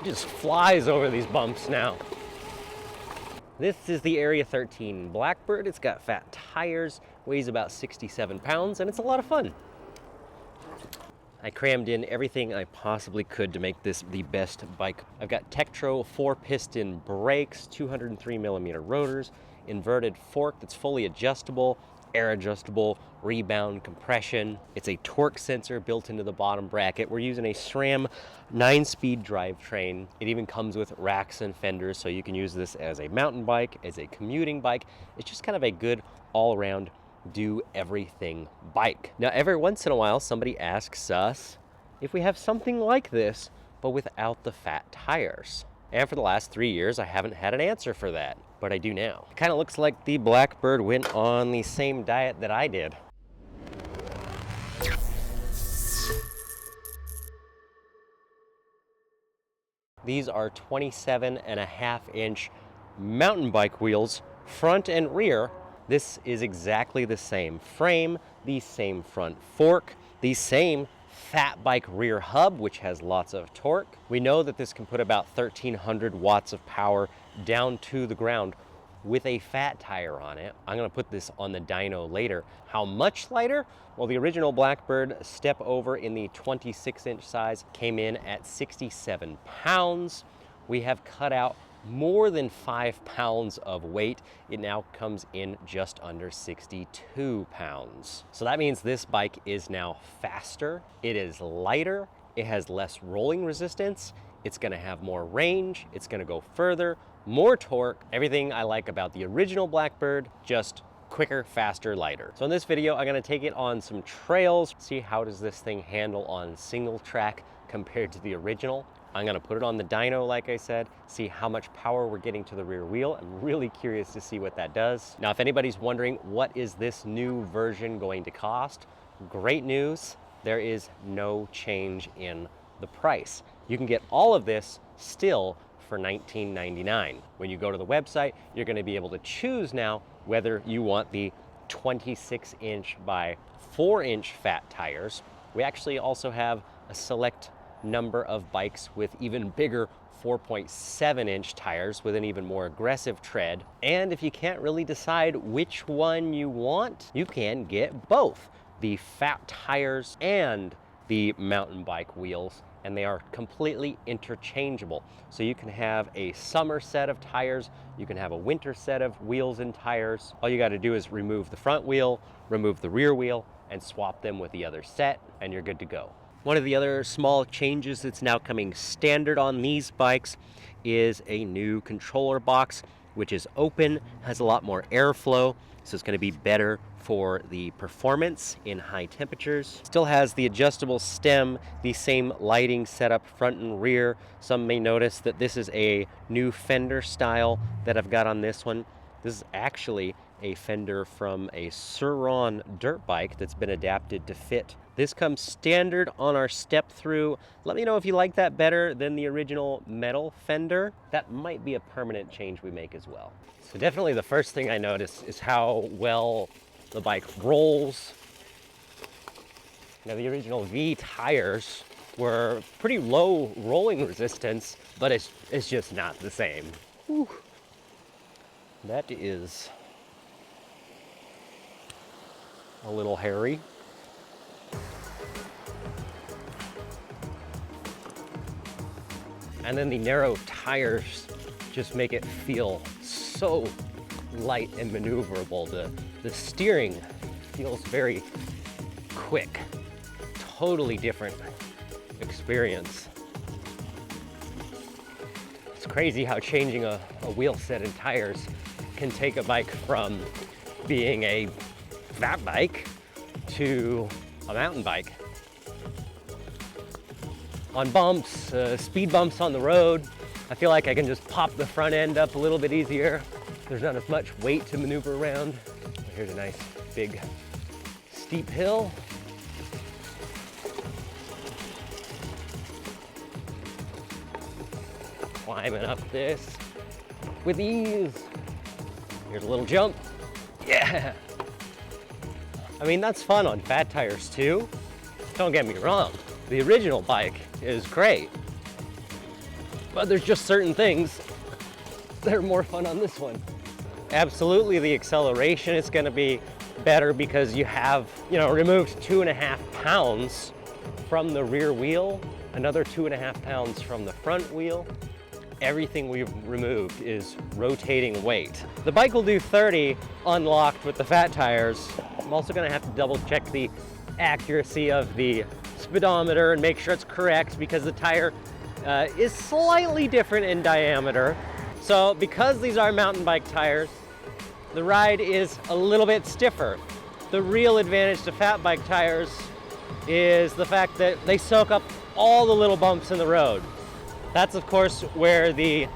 just flies over these bumps now. This is the Area 13 Blackbird. It's got fat tires, weighs about 67 pounds, and it's a lot of fun. I crammed in everything I possibly could to make this the best bike. I've got Tektro 4-piston brakes, 203mm rotors, inverted fork that's fully adjustable, air adjustable, rebound, compression. It's a torque sensor built into the bottom bracket. We're using a SRAM 9-speed drivetrain. It even comes with racks and fenders, so you can use this as a mountain bike, as a commuting bike. It's just kind of a good all-around do everything bike. Now, every once in a while, somebody asks us if we have something like this, but without the fat tires. And for the last 3 years, I haven't had an answer for that, but I do now. It kind of looks like the Blackbird went on the same diet that I did. These are 27.5-inch mountain bike wheels, front and rear. This is exactly the same frame, the same front fork, the same fat bike rear hub, which has lots of torque. We know that this can put about 1,300 watts of power down to the ground with a fat tire on it. I'm gonna put this on the dyno later. How much lighter? Well, the original Blackbird step over in the 26-inch size came in at 67 pounds. We have cut out more than 5 pounds of weight. It now comes in just under 62 pounds. So that means this bike is now faster, it is lighter, it has less rolling resistance, it's gonna have more range, it's gonna go further, more torque, everything I like about the original Blackbird, just quicker, faster, lighter. So in this video, I'm gonna take it on some trails, see how does this thing handle on single track compared to the original. I'm gonna put it on the dyno, like I said, see how much power we're getting to the rear wheel. I'm really curious to see what that does. Now, if anybody's wondering what is this new version going to cost, great news, there is no change in the price. You can get all of this still for $19.99. When you go to the website, you're gonna be able to choose now whether you want the 26-inch by 4-inch fat tires. We actually also have a select number of bikes with even bigger 4.7-inch tires with an even more aggressive tread. And if you can't really decide which one you want, you can get both the fat tires and the mountain bike wheels, and they are completely interchangeable. So you can have a summer set of tires, you can have a winter set of wheels and tires. All you got to do is remove the front wheel, remove the rear wheel, and swap them with the other set, and you're good to go. One of the other small changes that's now coming standard on these bikes is a new controller box, which is open, has a lot more airflow, so it's going to be better for the performance in high temperatures. Still has the adjustable stem, the same lighting setup front and rear. Some may notice that this is a new fender style that I've got on this one. This is actually a fender from a Sur-Ron dirt bike that's been adapted to fit. This comes standard on our step through. Let me know if you like that better than the original metal fender. That might be a permanent change we make as well. So definitely the first thing I notice is how well the bike rolls. Now, the original V tires were pretty low rolling resistance, but it's just not the same. Whew. That is a little hairy. And then the narrow tires just make it feel so light and maneuverable. The steering feels very quick. Totally different experience. It's crazy how changing a wheel set and tires can take a bike from being a fat bike to a mountain bike. On bumps, speed bumps on the road, I feel like I can just pop the front end up a little bit easier. There's not as much weight to maneuver around. Here's a nice big steep hill. Climbing up this with ease. Here's a little jump. Yeah. I mean, that's fun on fat tires too. Don't get me wrong. The original bike is great. but there's just certain things that are more fun on this one. Absolutely, the acceleration is going to be better because you have, removed 2.5 pounds from the rear wheel, another 2.5 pounds from the front wheel. Everything we've removed is rotating weight. The bike will do 30 unlocked with the fat tires. I'm also going to have to double check the accuracy of the speedometer and make sure it's correct because the tire is slightly different in diameter. So because these are mountain bike tires, the ride is a little bit stiffer. The real advantage to fat bike tires is the fact that they soak up all the little bumps in the road. That's of course where the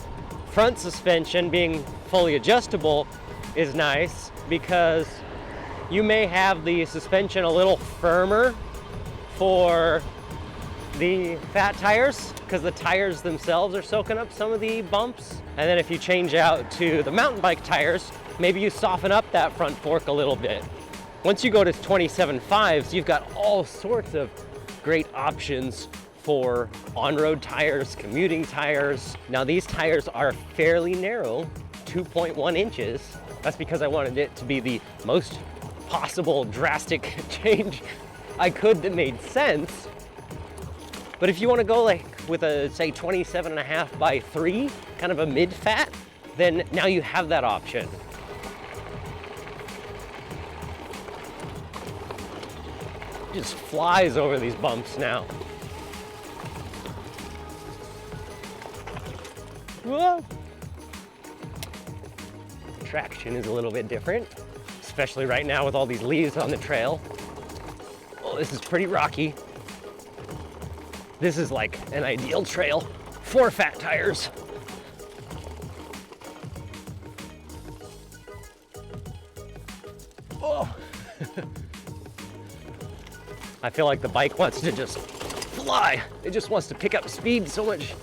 front suspension being fully adjustable is nice, because you may have the suspension a little firmer for the fat tires because the tires themselves are soaking up some of the bumps. And then if you change out to the mountain bike tires, maybe you soften up that front fork a little bit. Once you go to 27.5s, you've got all sorts of great options for on-road tires, commuting tires. Now these tires are fairly narrow, 2.1 inches. That's because I wanted it to be the most possible drastic change I could that made sense. But if you want to go like with a, say, 27.5 by 3, kind of a mid-fat, then now you have that option. Just flies over these bumps now. Whoa! Traction is a little bit different, especially right now with all these leaves on the trail. Oh, this is pretty rocky. This is like an ideal trail for fat tires. Oh! I feel like the bike wants to just fly. It just wants to pick up speed so much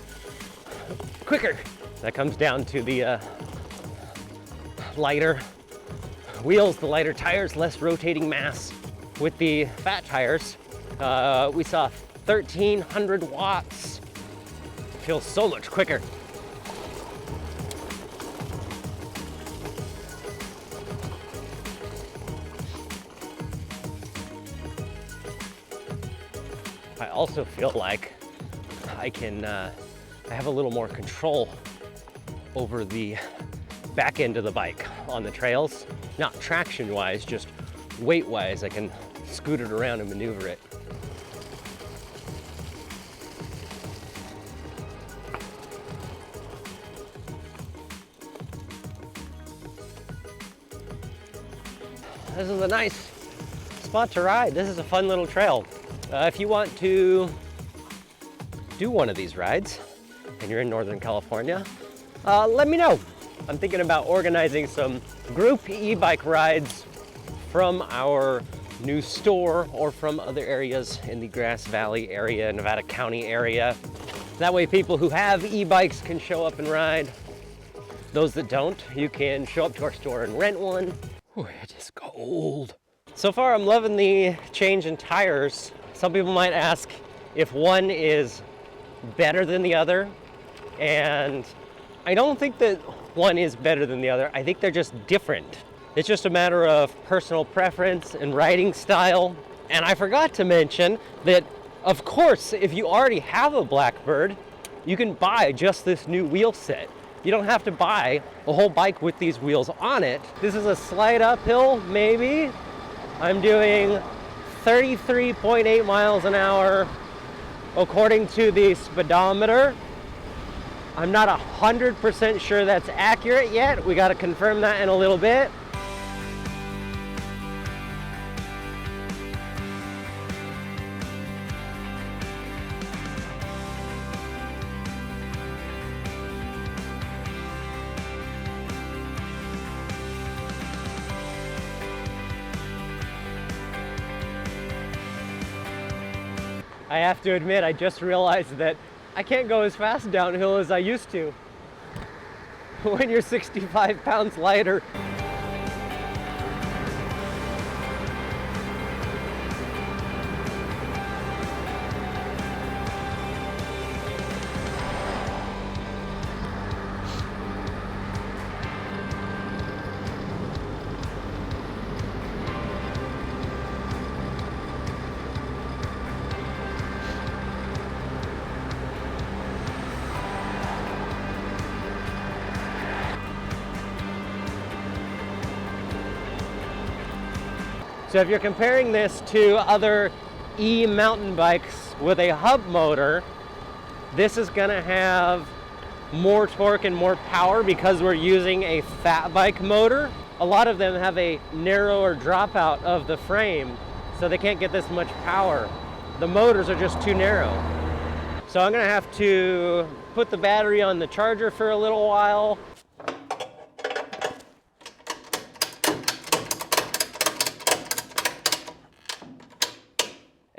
quicker. That comes down to the lighter wheels, the lighter tires, less rotating mass. With the fat tires, we saw 1,300 watts. Feels so much quicker. I also feel like I have a little more control over the back end of the bike on the trails. Not traction-wise, just weight-wise. I can scoot it around and maneuver it. This is a nice spot to ride. This is a fun little trail. If you want to do one of these rides and you're in Northern California, let me know. I'm thinking about organizing some group e-bike rides from our new store or from other areas in the Grass Valley area, Nevada County area. That way people who have e-bikes can show up and ride. Those that don't, you can show up to our store and rent one. Ooh, it is cold. So far I'm loving the change in tires. Some people might ask if one is better than the other, and I don't think that one is better than the other. I think they're just different. It's just a matter of personal preference and riding style. And I forgot to mention that, of course, if you already have a Blackbird, you can buy just this new wheel set. You don't have to buy a whole bike with these wheels on it. This is a slight uphill, maybe. I'm doing 33.8 miles an hour according to the speedometer. I'm not 100% sure that's accurate yet. We got to confirm that in a little bit. I have to admit, I just realized that I can't go as fast downhill as I used to when you're 65 pounds lighter. So if you're comparing this to other e-mountain bikes with a hub motor, this is gonna have more torque and more power because we're using a fat bike motor. A lot of them have a narrower dropout of the frame, so they can't get this much power. The motors are just too narrow. So I'm gonna have to put the battery on the charger for a little while.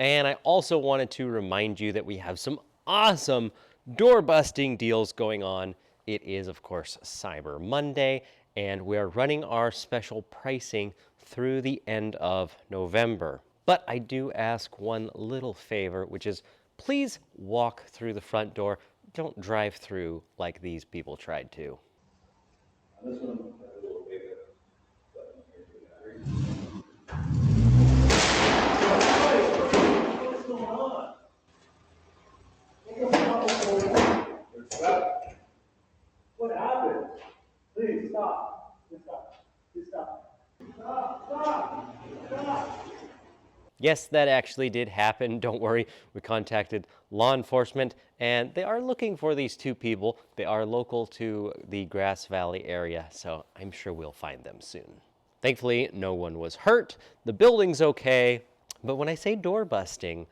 And I also wanted to remind you that we have some awesome door busting deals going on. It is, of course, Cyber Monday, and we are running our special pricing through the end of November. But I do ask one little favor, which is please walk through the front door. Don't drive through like these people tried to. This one has a little bigger. What's going on? What happened? Please stop. Just stop. Just stop. Stop. Stop. Stop. Yes, that actually did happen. Don't worry. We contacted law enforcement, and they are looking for these two people. They are local to the Grass Valley area, so I'm sure we'll find them soon. Thankfully, no one was hurt. The building's okay. But when I say door busting,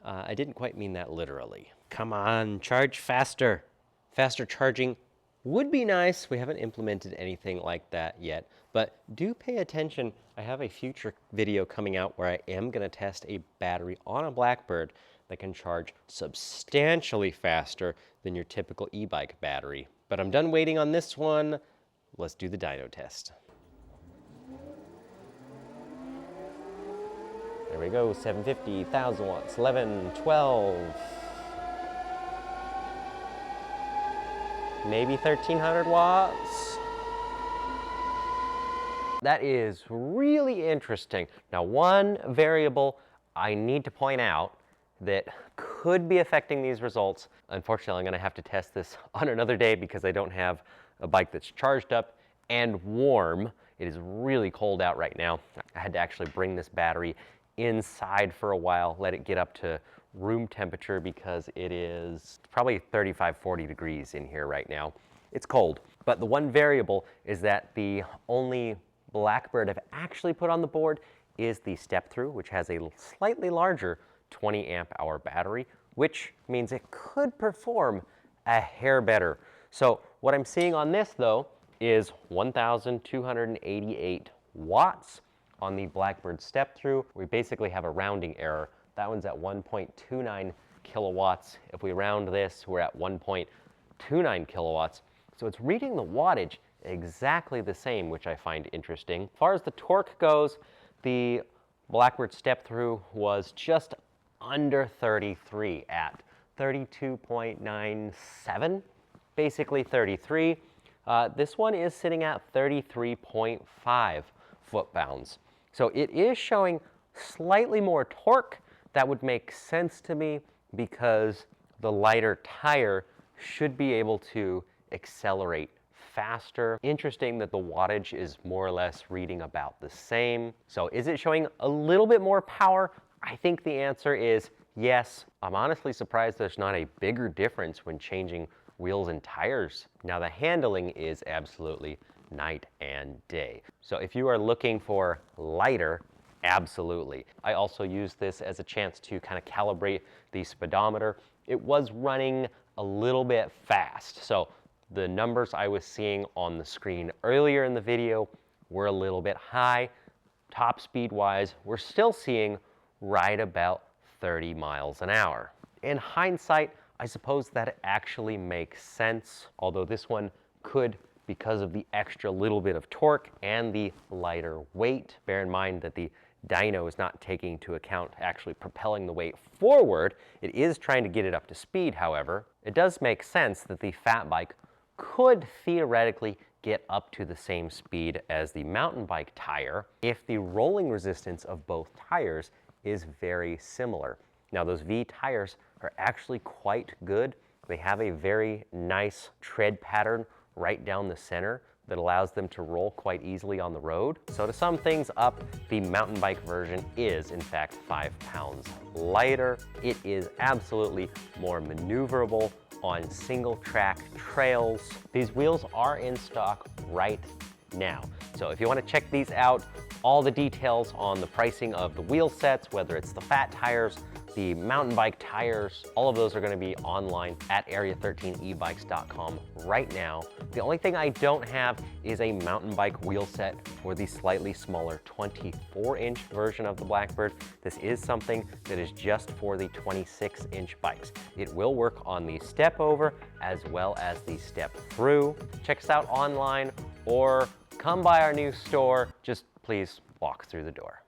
I didn't quite mean that literally. Come on, charge faster. Faster charging would be nice. We haven't implemented anything like that yet, but do pay attention. I have a future video coming out where I am gonna test a battery on a Blackbird that can charge substantially faster than your typical e-bike battery. But I'm done waiting on this one. Let's do the dyno test. There we go, 750, 1,000 watts, 11, 12. Maybe 1,300 watts. That is really interesting. Now, one variable I need to point out that could be affecting these results. Unfortunately, I'm gonna have to test this on another day because I don't have a bike that's charged up and warm. It is really cold out right now. I had to actually bring this battery inside for a while, let it get up to room temperature because it is probably 35, 40 degrees in here right now. It's cold, but the one variable is that the only Blackbird I've actually put on the board is the step-through, which has a slightly larger 20 amp hour battery, which means it could perform a hair better. So what I'm seeing on this though is 1,288 watts on the Blackbird step-through. We basically have a rounding error. That one's at 1.29 kilowatts. If we round this, we're at 1.29 kilowatts. So it's reading the wattage exactly the same, which I find interesting. As far as the torque goes, the Blackbird step-through was just under 33 at 32.97, basically 33. This one is sitting at 33.5 foot-pounds. So it is showing slightly more torque. That would make sense to me because the lighter tire should be able to accelerate faster. Interesting that the wattage is more or less reading about the same. So is it showing a little bit more power? I think the answer is yes. I'm honestly surprised there's not a bigger difference when changing wheels and tires. Now the handling is absolutely night and day. So if you are looking for lighter, absolutely. I also use this as a chance to kind of calibrate the speedometer. It was running a little bit fast. So the numbers I was seeing on the screen earlier in the video were a little bit high. Top speed wise, we're still seeing right about 30 miles an hour. In hindsight, I suppose that actually makes sense, although this one could, because of the extra little bit of torque and the lighter weight. Bear in mind that the dyno is not taking into account actually propelling the weight forward. It is trying to get it up to speed, however. It does make sense that the fat bike could theoretically get up to the same speed as the mountain bike tire if the rolling resistance of both tires is very similar. Now those V tires are actually quite good. They have a very nice tread pattern right down the center, that allows them to roll quite easily on the road. So to sum things up, the mountain bike version is in fact 5 pounds lighter. It is absolutely more maneuverable on single track trails. These wheels are in stock right now. So if you want to check these out, all the details on the pricing of the wheel sets, whether it's the fat tires, the mountain bike tires, all of those are going to be online at area13ebikes.com right now. The only thing I don't have is a mountain bike wheel set for the slightly smaller 24-inch version of the Blackbird. This is something that is just for the 26-inch bikes. It will work on the step over as well as the step through. Check us out online or come by our new store. Just please walk through the door.